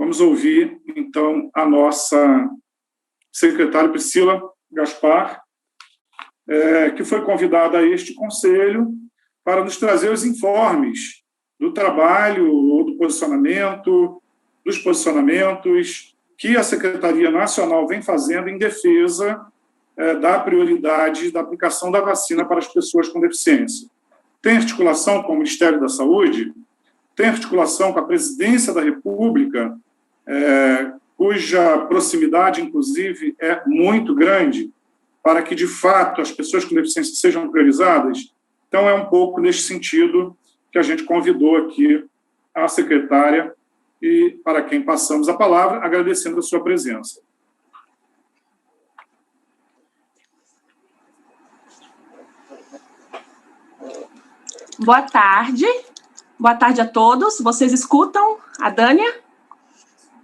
Vamos ouvir, então, a nossa secretária Priscila Gaspar, que foi convidada a este conselho para nos trazer os informes do trabalho ou do posicionamento, dos posicionamentos que a Secretaria Nacional vem fazendo em defesa da prioridade da aplicação da vacina para as pessoas com deficiência. Tem articulação com o Ministério da Saúde, tem articulação com a Presidência da República, cuja proximidade, inclusive, é muito grande, para que, de fato, as pessoas com deficiência sejam priorizadas. Então, é um pouco neste sentido que a gente convidou aqui a secretária e para quem passamos a palavra, agradecendo a sua presença. Boa tarde a todos. Vocês escutam a Dânia?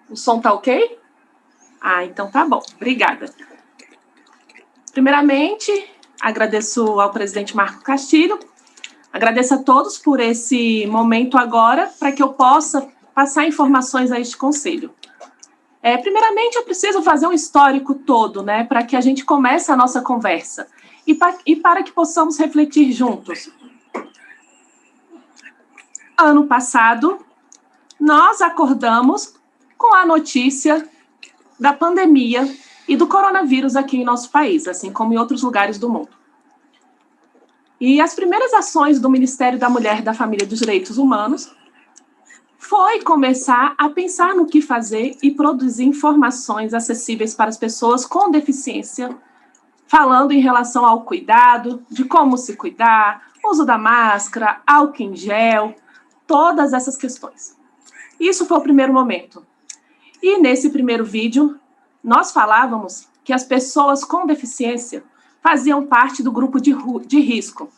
O som tá ok? Então tá bom, obrigada. Primeiramente, agradeço ao presidente Marco Castilho, agradeço a todos por esse momento agora, para que eu possa passar informações a este conselho. Primeiramente, eu preciso fazer um histórico todo, né, para que a gente comece a nossa conversa e para que possamos refletir juntos. Ano passado, nós acordamos com a notícia da pandemia e do coronavírus aqui em nosso país, assim como em outros lugares do mundo. E as primeiras ações do Ministério da Mulher, da Família e dos Direitos Humanos foi começar a pensar no que fazer e produzir informações acessíveis para as pessoas com deficiência, falando em relação ao cuidado, de como se cuidar, uso da máscara, álcool em gel, todas essas questões. Isso foi o primeiro momento. E nesse primeiro vídeo, nós falávamos que as pessoas com deficiência faziam parte do grupo de risco,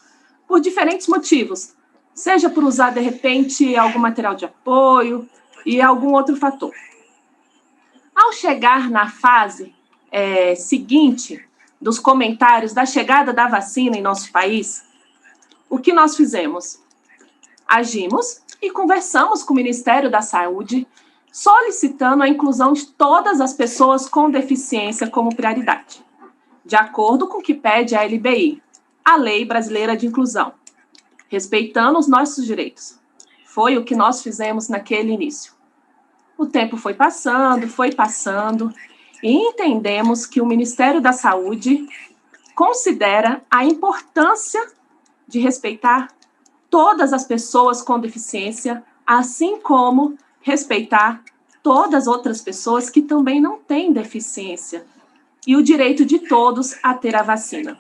por diferentes motivos, seja por usar, de repente, algum material de apoio e algum outro fator. Ao chegar na fase seguinte dos comentários da chegada da vacina em nosso país, o que nós fizemos? Agimos e conversamos com o Ministério da Saúde, solicitando a inclusão de todas as pessoas com deficiência como prioridade, de acordo com o que pede a LBI, a Lei Brasileira de Inclusão, respeitando os nossos direitos. Foi o que nós fizemos naquele início. O tempo foi passando, e entendemos que o Ministério da Saúde considera a importância de respeitar todas as pessoas com deficiência, assim como respeitar todas as outras pessoas que também não têm deficiência, e o direito de todos a ter a vacina.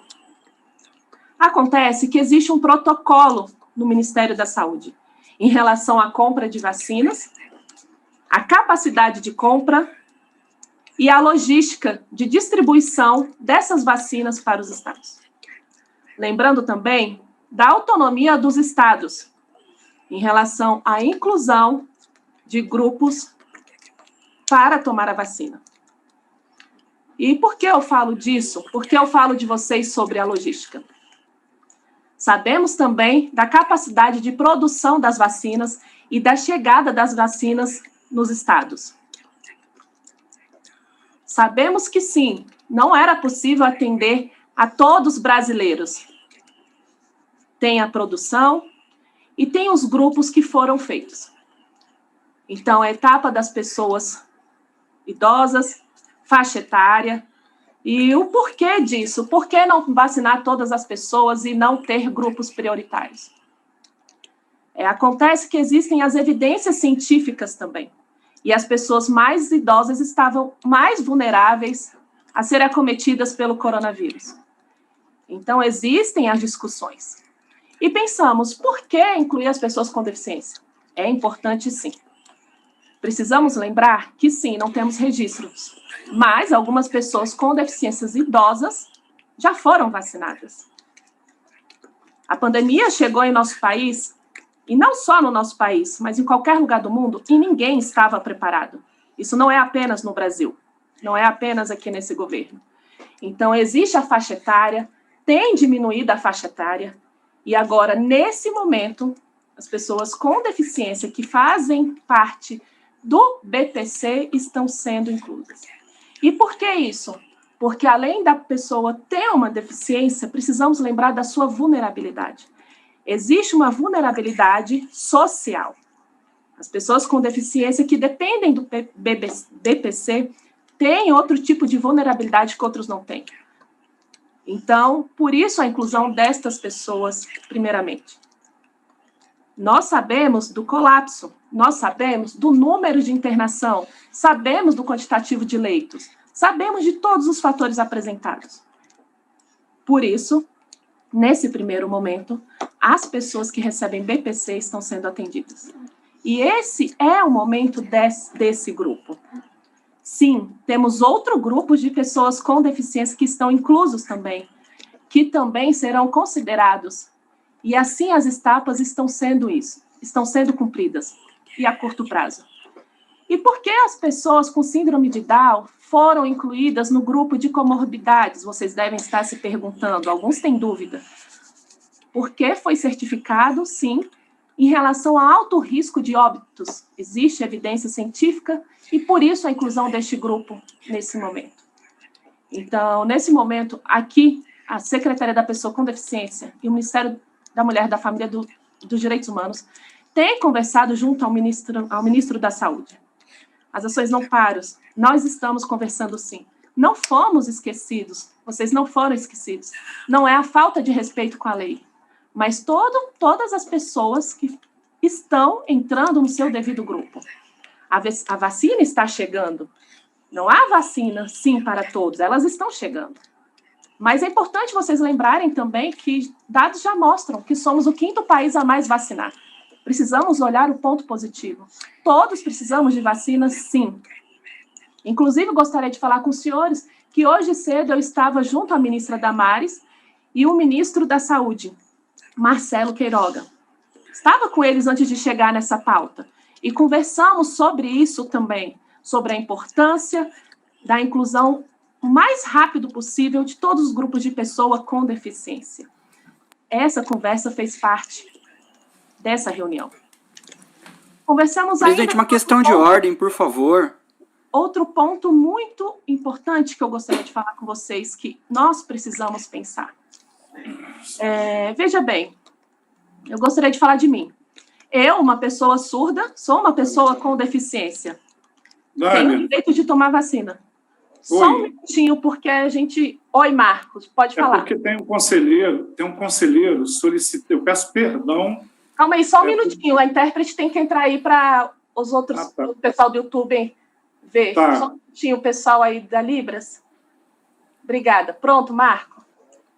Acontece que existe um protocolo no Ministério da Saúde em relação à compra de vacinas, a capacidade de compra e a logística de distribuição dessas vacinas para os estados. Lembrando também da autonomia dos estados em relação à inclusão de grupos para tomar a vacina. E por que eu falo disso? Por que eu falo de vocês sobre a logística? Sabemos também da capacidade de produção das vacinas e da chegada das vacinas nos estados. Sabemos que sim, não era possível atender a todos os brasileiros. Tem a produção e tem os grupos que foram feitos. Então, a etapa das pessoas idosas, faixa etária, e o porquê disso? Por que não vacinar todas as pessoas e não ter grupos prioritários? Acontece que existem as evidências científicas também, e as pessoas mais idosas estavam mais vulneráveis a serem acometidas pelo coronavírus. Então, existem as discussões. E pensamos, por que incluir as pessoas com deficiência? É importante, sim. Precisamos lembrar que, sim, não temos registros, mas algumas pessoas com deficiências idosas já foram vacinadas. A pandemia chegou em nosso país, e não só no nosso país, mas em qualquer lugar do mundo, e ninguém estava preparado. Isso não é apenas no Brasil, não é apenas aqui nesse governo. Então, existe a faixa etária, tem diminuído a faixa etária, e agora, nesse momento, as pessoas com deficiência que fazem parte do BPC estão sendo inclusas. E por que isso? Porque, além da pessoa ter uma deficiência, precisamos lembrar da sua vulnerabilidade. Existe uma vulnerabilidade social. As pessoas com deficiência que dependem do BPC têm outro tipo de vulnerabilidade que outros não têm. Então, por isso a inclusão destas pessoas, primeiramente. Nós sabemos do colapso, nós sabemos do número de internação, sabemos do quantitativo de leitos, sabemos de todos os fatores apresentados. Por isso, nesse primeiro momento, as pessoas que recebem BPC estão sendo atendidas. E esse é o momento desse grupo. Sim, temos outro grupo de pessoas com deficiência que estão inclusos também, que também serão considerados. E assim as etapas estão sendo cumpridas, e a curto prazo. E por que as pessoas com síndrome de Down foram incluídas no grupo de comorbidades? Vocês devem estar se perguntando, alguns têm dúvida. Porque foi certificado, sim, em relação a alto risco de óbitos. Existe evidência científica e por isso a inclusão deste grupo nesse momento. Então, nesse momento, aqui, a Secretaria da Pessoa com Deficiência e o Ministério da Mulher, da Família e dos Direitos Humanos têm conversado junto ao ministro da Saúde. As ações não param, nós estamos conversando sim. Não fomos esquecidos, vocês não foram esquecidos. Não é a falta de respeito com a lei, mas todas as pessoas que estão entrando no seu devido grupo. A vacina está chegando. Não há vacina, sim, para todos, elas estão chegando. Mas é importante vocês lembrarem também que dados já mostram que somos o 5º país a mais vacinar. Precisamos olhar o ponto positivo. Todos precisamos de vacinas, sim. Inclusive, gostaria de falar com os senhores que hoje cedo eu estava junto à ministra Damares e o ministro da Saúde, Marcelo Queiroga. Estava com eles antes de chegar nessa pauta. E conversamos sobre isso também, sobre a importância da inclusão o mais rápido possível de todos os grupos de pessoas com deficiência. Essa conversa fez parte dessa reunião. Conversamos Presidente, ainda... uma questão de ordem, por favor. Outro ponto muito importante que eu gostaria de falar com vocês, que nós precisamos pensar. Veja bem, eu gostaria de falar de mim. Eu, uma pessoa surda, sou uma pessoa com deficiência. Tenho o direito de tomar vacina. Oi. Só um minutinho, porque a gente... Oi, Marcos, pode falar. Porque tem um conselheiro solicitando... Eu peço perdão. Calma aí, só um minutinho. A intérprete tem que entrar aí para os outros, o pessoal do YouTube ver. Tá. Só um minutinho, o pessoal aí da Libras. Obrigada. Pronto, Marco.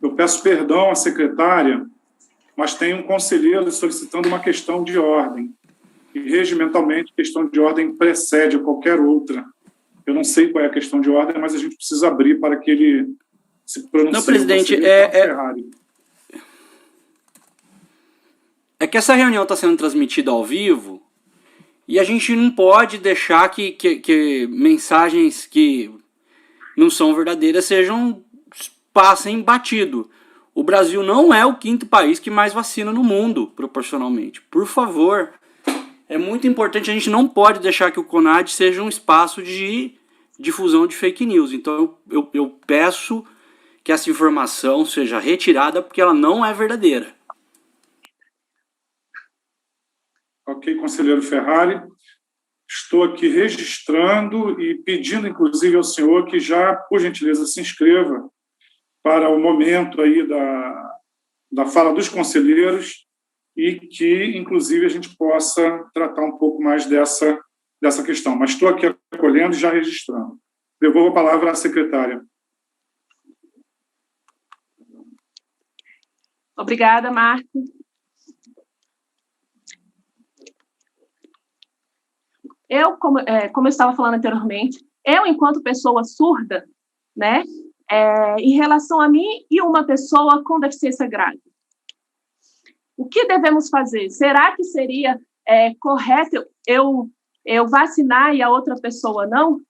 Eu peço perdão à secretária, mas tem um conselheiro solicitando uma questão de ordem. E, regimentalmente, questão de ordem precede qualquer outra. Eu não sei qual é a questão de ordem, mas a gente precisa abrir para que ele se pronuncie. Não, presidente, é que essa reunião está sendo transmitida ao vivo e a gente não pode deixar que mensagens que não são verdadeiras passem batido. O Brasil não é o 5º país que mais vacina no mundo, proporcionalmente. Por favor, é muito importante, a gente não pode deixar que o CONAD seja um espaço de difusão de fake news. Então eu peço que essa informação seja retirada porque ela não é verdadeira. Ok, conselheiro Ferrari. Estou aqui registrando e pedindo, inclusive, ao senhor que já, por gentileza, se inscreva para o momento aí da fala dos conselheiros e que, inclusive, a gente possa tratar um pouco mais dessa questão. Mas estou aqui acolhendo e já registrando. Devolvo a palavra à secretária. Obrigada, Marco. Eu, como eu estava falando anteriormente, eu, enquanto pessoa surda, né, em relação a mim e uma pessoa com deficiência grave, o que devemos fazer? Será que seria correto eu vacinar e a outra pessoa não?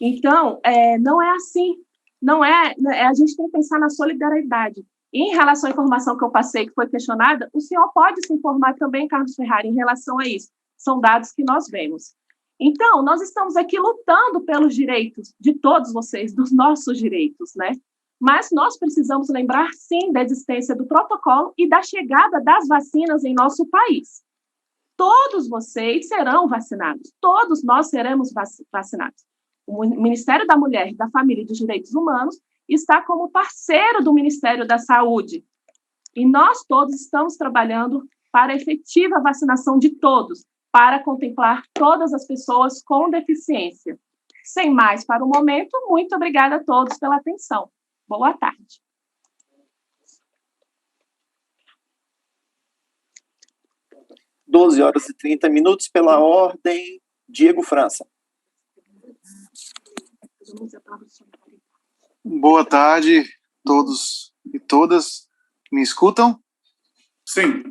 Então, não é assim. Não é, a gente tem que pensar na solidariedade. E em relação à informação que eu passei, que foi questionada, o senhor pode se informar também, Carlos Ferrari, em relação a isso. São dados que nós vemos. Então, nós estamos aqui lutando pelos direitos de todos vocês, dos nossos direitos, né? Mas nós precisamos lembrar, sim, da existência do protocolo e da chegada das vacinas em nosso país. Todos vocês serão vacinados, todos nós seremos vacinados. O Ministério da Mulher, da Família e dos Direitos Humanos está como parceiro do Ministério da Saúde. E nós todos estamos trabalhando para a efetiva vacinação de todos, para contemplar todas as pessoas com deficiência. Sem mais para o momento, muito obrigada a todos pela atenção. Boa tarde. Doze horas e 30 minutos pela ordem, Diego França. Boa tarde, todos e todas. Me escutam? Sim.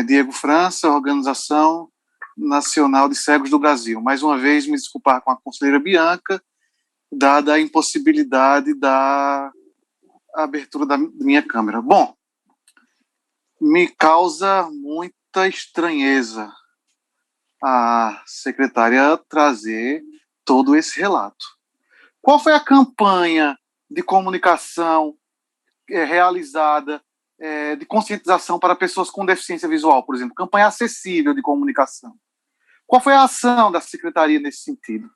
Diego França, Organização Nacional de Cegos do Brasil. Mais uma vez, me desculpar com a conselheira Bianca, dada a impossibilidade da abertura da minha câmera. Bom, me causa muita estranheza a secretária trazer todo esse relato. Qual foi a campanha de comunicação realizada, de conscientização para pessoas com deficiência visual, por exemplo? Campanha acessível de comunicação. Qual foi a ação da secretaria nesse sentido?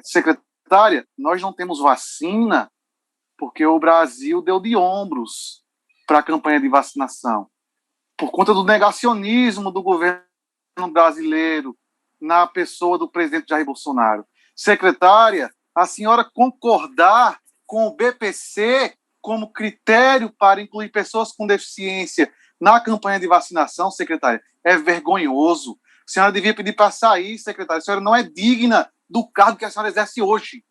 Secretária, nós não temos vacina porque o Brasil deu de ombros para a campanha de vacinação, por conta do negacionismo do governo brasileiro na pessoa do presidente Jair Bolsonaro. Secretária, a senhora concordar com o BPC como critério para incluir pessoas com deficiência na campanha de vacinação, secretária, é vergonhoso. A senhora devia pedir para sair, secretária. A senhora não é digna do cargo que a senhora exerce hoje.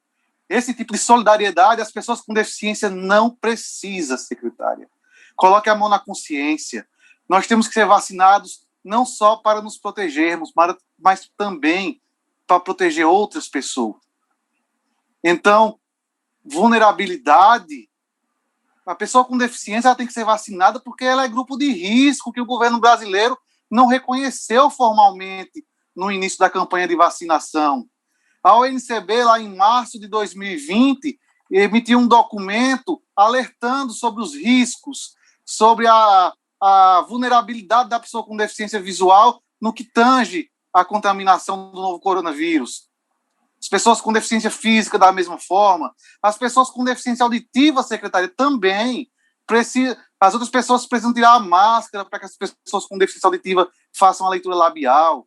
Esse tipo de solidariedade as pessoas com deficiência não precisam, secretária. Coloque a mão na consciência. Nós temos que ser vacinados não só para nos protegermos, mas também para proteger outras pessoas. Então, vulnerabilidade, a pessoa com deficiência ela tem que ser vacinada porque ela é grupo de risco que o governo brasileiro não reconheceu formalmente no início da campanha de vacinação. A ONCB, lá em março de 2020, emitiu um documento alertando sobre os riscos, sobre a vulnerabilidade da pessoa com deficiência visual no que tange à contaminação do novo coronavírus. As pessoas com deficiência física, da mesma forma. As pessoas com deficiência auditiva, secretária, também. As outras pessoas precisam tirar a máscara para que as pessoas com deficiência auditiva façam a leitura labial.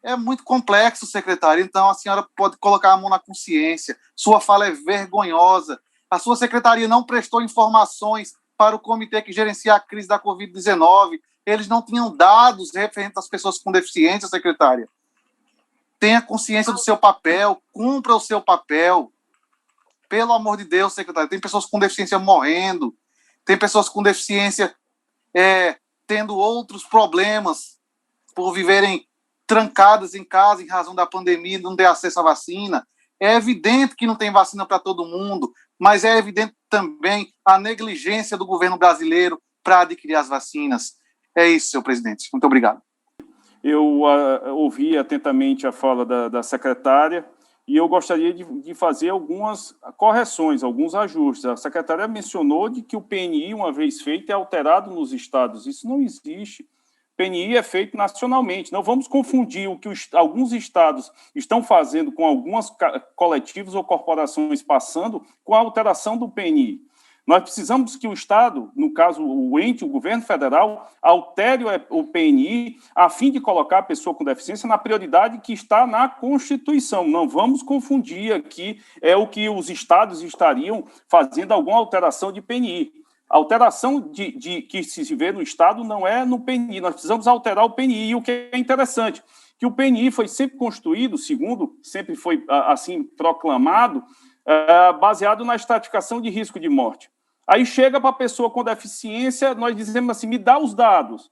É muito complexo, secretária. Então, a senhora pode colocar a mão na consciência. Sua fala é vergonhosa. A sua secretaria não prestou informações para o comitê que gerencia a crise da Covid-19. Eles não tinham dados referentes às pessoas com deficiência, secretária. Tenha consciência do seu papel, cumpra o seu papel. Pelo amor de Deus, secretário, tem pessoas com deficiência morrendo, tem pessoas com deficiência tendo outros problemas por viverem trancadas em casa em razão da pandemia e não ter acesso à vacina. É evidente que não tem vacina para todo mundo, mas é evidente também a negligência do governo brasileiro para adquirir as vacinas. É isso, senhor presidente. Muito obrigado. Eu ouvi atentamente a fala da secretária e eu gostaria de fazer algumas correções, alguns ajustes. A secretária mencionou de que o PNI, uma vez feito, é alterado nos estados. Isso não existe. PNI é feito nacionalmente. Não vamos confundir o que alguns estados estão fazendo com algumas coletivos ou corporações passando com a alteração do PNI. Nós precisamos que o Estado, no caso o ente, o governo federal, altere o PNI a fim de colocar a pessoa com deficiência na prioridade que está na Constituição. Não vamos confundir aqui o que os estados estariam fazendo alguma alteração de PNI. A alteração que se vê no Estado não é no PNI, nós precisamos alterar o PNI. E o que é interessante, que o PNI foi sempre construído, segundo sempre foi assim proclamado, baseado na estratificação de risco de morte. Aí chega para a pessoa com deficiência, nós dizemos assim, me dá os dados,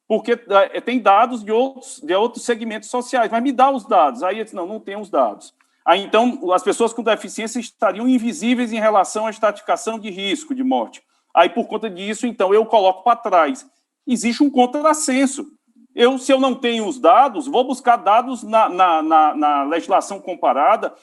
porque tem dados de outros segmentos sociais, mas me dá os dados. Aí ele diz, não tem os dados. Aí, então, as pessoas com deficiência estariam invisíveis em relação à estratificação de risco de morte. Aí, por conta disso, então, eu coloco para trás. Existe um contrassenso. Se eu não tenho os dados, vou buscar dados na legislação comparada,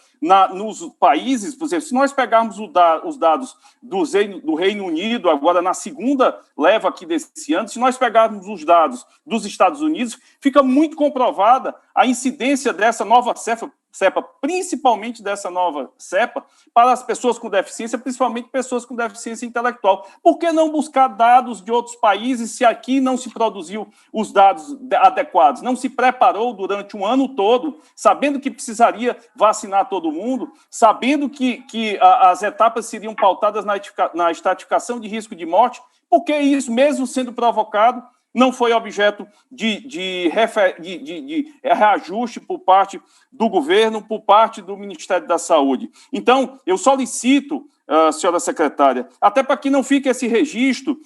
nos países. Por exemplo, se nós pegarmos os dados do Reino Unido, agora na segunda leva aqui desse ano, se nós pegarmos os dados dos Estados Unidos, fica muito comprovada a incidência dessa nova cepa, principalmente dessa nova cepa, para as pessoas com deficiência, principalmente pessoas com deficiência intelectual. Por que não buscar dados de outros países se aqui não se produziu os dados adequados, não se preparou durante um ano todo, sabendo que precisaria vacinar todo mundo, sabendo que as etapas seriam pautadas na estratificação de risco de morte? Por que isso, mesmo sendo provocado, não foi objeto de reajuste por parte do governo, por parte do Ministério da Saúde? Então, eu solicito, senhora secretária, até para que não fique esse registro,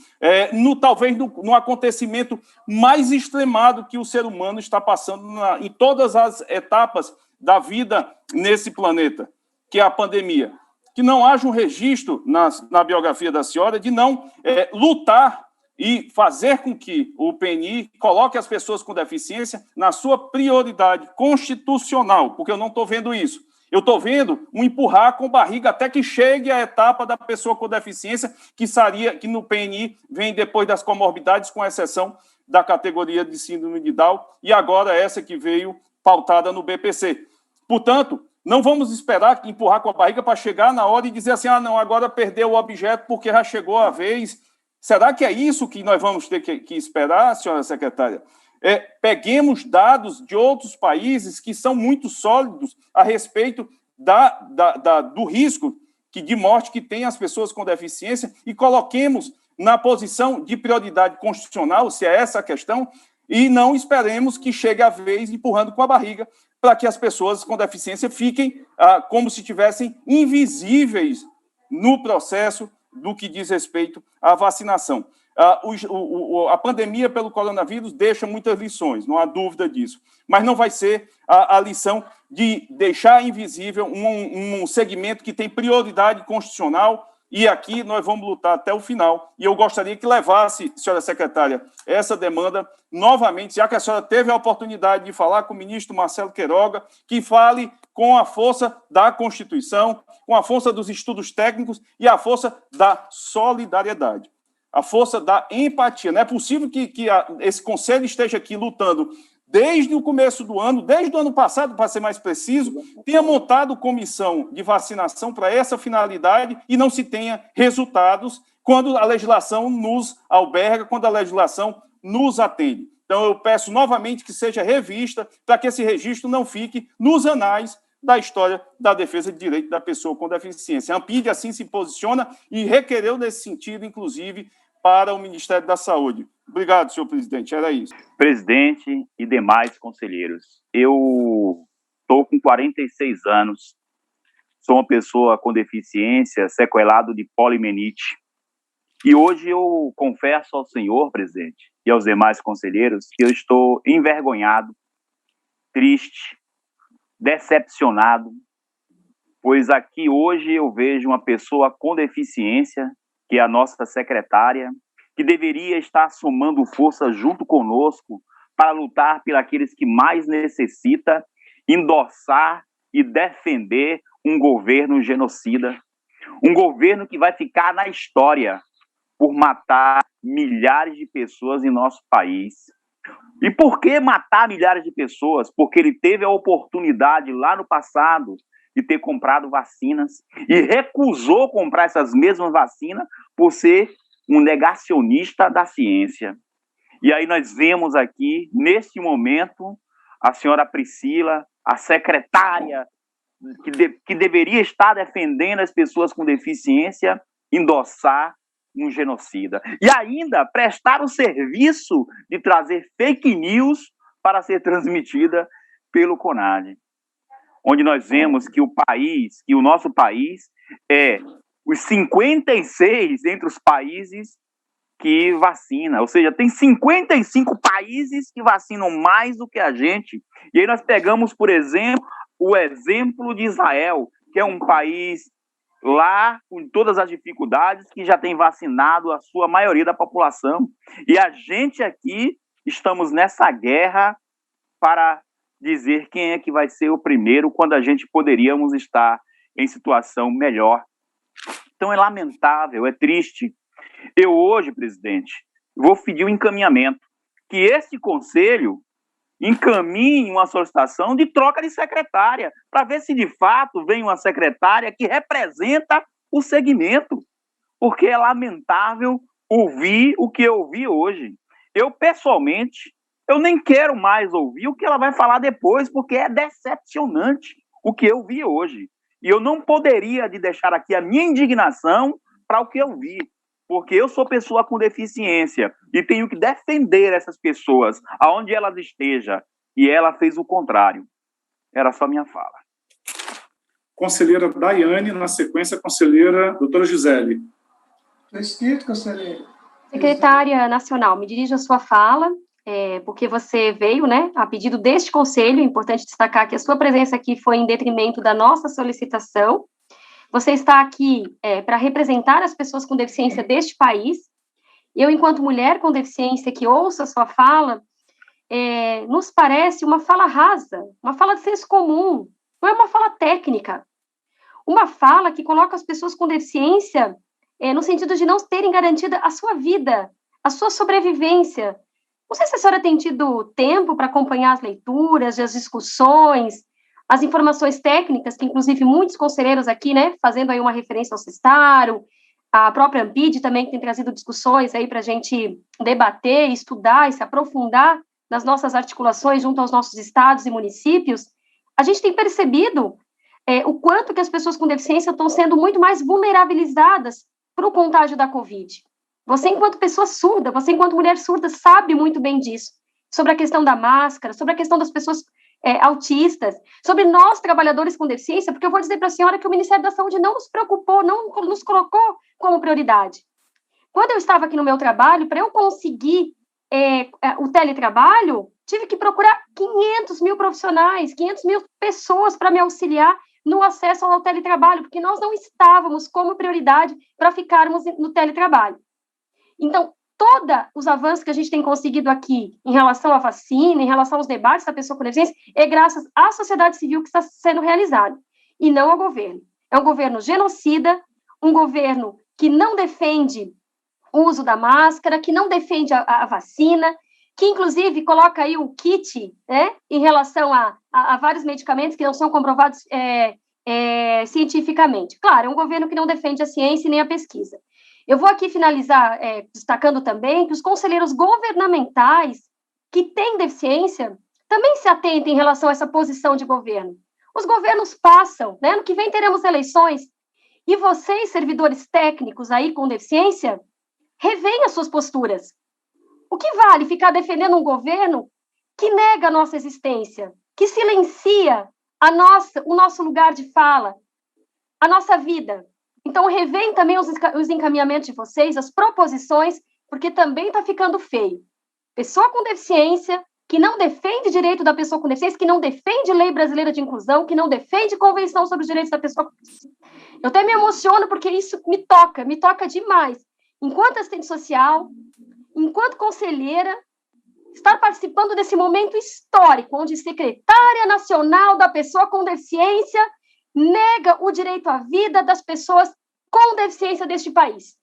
talvez no acontecimento mais extremado que o ser humano está passando em todas as etapas da vida nesse planeta, que é a pandemia. Que não haja um registro na biografia da senhora de não lutar e fazer com que o PNI coloque as pessoas com deficiência na sua prioridade constitucional, porque eu não estou vendo isso. Eu estou vendo um empurrar com barriga até que chegue a etapa da pessoa com deficiência, que no PNI vem depois das comorbidades, com exceção da categoria de síndrome de Down, e agora essa que veio pautada no BPC. Portanto, não vamos esperar empurrar com a barriga para chegar na hora e dizer assim, não, agora perdeu o objeto porque já chegou a vez. Será que é isso que nós vamos ter que esperar, senhora secretária? Peguemos dados de outros países que são muito sólidos a respeito do risco de morte que tem as pessoas com deficiência e coloquemos na posição de prioridade constitucional, se é essa a questão, e não esperemos que chegue a vez empurrando com a barriga para que as pessoas com deficiência fiquem como se estivessem invisíveis no processo do que diz respeito à vacinação. A pandemia pelo coronavírus deixa muitas lições, não há dúvida disso, mas não vai ser a lição de deixar invisível um segmento que tem prioridade constitucional, e aqui nós vamos lutar até o final, e eu gostaria que levasse, senhora secretária, essa demanda novamente, já que a senhora teve a oportunidade de falar com o ministro Marcelo Queiroga, que fale com a força da Constituição, com a força dos estudos técnicos e a força da solidariedade, a força da empatia. Não é possível que esse Conselho esteja aqui lutando desde o começo do ano, desde o ano passado, para ser mais preciso, tenha montado comissão de vacinação para essa finalidade e não se tenha resultados quando a legislação nos alberga, quando a legislação nos atende. Então, eu peço novamente que seja revista para que esse registro não fique nos anais da história da defesa de direito da pessoa com deficiência. A Ampid assim se posiciona e requereu nesse sentido, inclusive, para o Ministério da Saúde. Obrigado, senhor presidente. Era isso. Presidente e demais conselheiros, eu estou com 46 anos, sou uma pessoa com deficiência, sequelado de polimenite, e hoje eu confesso ao senhor, presidente, e aos demais conselheiros, que eu estou envergonhado, triste, decepcionado, pois aqui hoje eu vejo uma pessoa com deficiência, que é a nossa secretária, que deveria estar somando força junto conosco para lutar por aqueles que mais necessitam, endossar e defender um governo genocida, um governo que vai ficar na história por matar milhares de pessoas em nosso país. E por que matar milhares de pessoas? Porque ele teve a oportunidade lá no passado de ter comprado vacinas e recusou comprar essas mesmas vacinas por ser um negacionista da ciência. E aí nós vemos aqui, neste momento, a senhora Priscila, a secretária, que deveria estar defendendo as pessoas com deficiência, endossar um genocida. E ainda prestar o serviço de trazer fake news para ser transmitida pelo CONAD. Onde nós vemos que o nosso país é os 56 entre os países que vacina, ou seja, tem 55 países que vacinam mais do que a gente. E aí nós pegamos, por exemplo, o exemplo de Israel, que é um país lá com todas as dificuldades, que já tem vacinado a sua maioria da população. E a gente aqui estamos nessa guerra para dizer quem é que vai ser o primeiro quando a gente poderíamos estar em situação melhor. Então é lamentável, é triste. Eu hoje, presidente, vou pedir um encaminhamento, que este conselho encaminhe uma solicitação de troca de secretária, para ver se de fato vem uma secretária que representa o segmento, porque é lamentável ouvir o que eu ouvi hoje. Eu, pessoalmente, eu nem quero mais ouvir o que ela vai falar depois, porque é decepcionante o que eu vi hoje. E eu não poderia de deixar aqui a minha indignação para o que eu vi, porque eu sou pessoa com deficiência e tenho que defender essas pessoas aonde elas estejam, e ela fez o contrário. Era só minha fala. Conselheira Daiane, na sequência, conselheira doutora Gisele. Prescrito, conselheiro. Secretária Nacional, me dirijo à sua fala, porque você veio, né, a pedido deste conselho. É importante destacar que a sua presença aqui foi em detrimento da nossa solicitação. Você está aqui para representar as pessoas com deficiência deste país. Eu, enquanto mulher com deficiência que ouço a sua fala, nos parece uma fala rasa, uma fala de senso comum, não é uma fala técnica. Uma fala que coloca as pessoas com deficiência no sentido de não terem garantida a sua vida, a sua sobrevivência. Não sei se a senhora tem tido tempo para acompanhar as leituras, as discussões, as informações técnicas, que inclusive muitos conselheiros aqui, né, fazendo aí uma referência ao Sestaro, a própria Ampid também, que tem trazido discussões aí para a gente debater, estudar e se aprofundar nas nossas articulações junto aos nossos estados e municípios. A gente tem percebido o quanto que as pessoas com deficiência estão sendo muito mais vulnerabilizadas para o contágio da Covid. Você, enquanto pessoa surda, você, enquanto mulher surda, sabe muito bem disso, sobre a questão da máscara, sobre a questão das pessoas autistas, sobre nós, trabalhadores com deficiência, porque eu vou dizer para a senhora que o Ministério da Saúde não nos preocupou, não nos colocou como prioridade. Quando eu estava aqui no meu trabalho, para eu conseguir o teletrabalho, tive que procurar 500 mil profissionais, 500 mil pessoas para me auxiliar no acesso ao teletrabalho, porque nós não estávamos como prioridade para ficarmos no teletrabalho. Então, todos os avanços que a gente tem conseguido aqui em relação à vacina, em relação aos debates da pessoa com deficiência, é graças à sociedade civil que está sendo realizado, e não ao governo. É um governo genocida, um governo que não defende o uso da máscara, que não defende a vacina, que inclusive coloca aí o kit, né, em relação a vários medicamentos que não são comprovados cientificamente. Claro, é um governo que não defende a ciência nem a pesquisa. Eu vou aqui finalizar destacando também que os conselheiros governamentais que têm deficiência também se atentem em relação a essa posição de governo. Os governos passam, né? No que vem teremos eleições, e vocês, servidores técnicos aí com deficiência, reveem as suas posturas. O que vale ficar defendendo um governo que nega a nossa existência, que silencia o nosso lugar de fala, a nossa vida? Então, reveem também os encaminhamentos de vocês, as proposições, porque também está ficando feio. Pessoa com deficiência, que não defende direito da pessoa com deficiência, que não defende lei brasileira de inclusão, que não defende convenção sobre os direitos da pessoa com deficiência. Eu até me emociono, porque isso me toca demais. Enquanto assistente social, enquanto conselheira, estar participando desse momento histórico, onde secretária nacional da pessoa com deficiência nega o direito à vida das pessoas com deficiência deste país.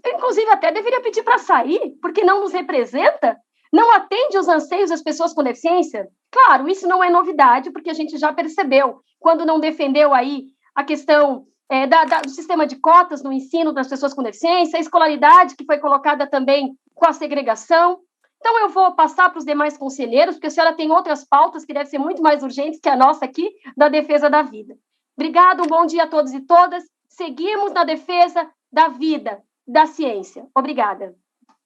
Eu, inclusive, até deveria pedir para sair, porque não nos representa, não atende os anseios das pessoas com deficiência. Claro, isso não é novidade, porque a gente já percebeu, quando não defendeu aí a questão do sistema de cotas no ensino das pessoas com deficiência, a escolaridade que foi colocada também com a segregação. Então, eu vou passar para os demais conselheiros, porque a senhora tem outras pautas que devem ser muito mais urgentes que a nossa aqui, da defesa da vida. Obrigada, um bom dia a todos e todas. Seguimos na defesa da vida, da ciência. Obrigada.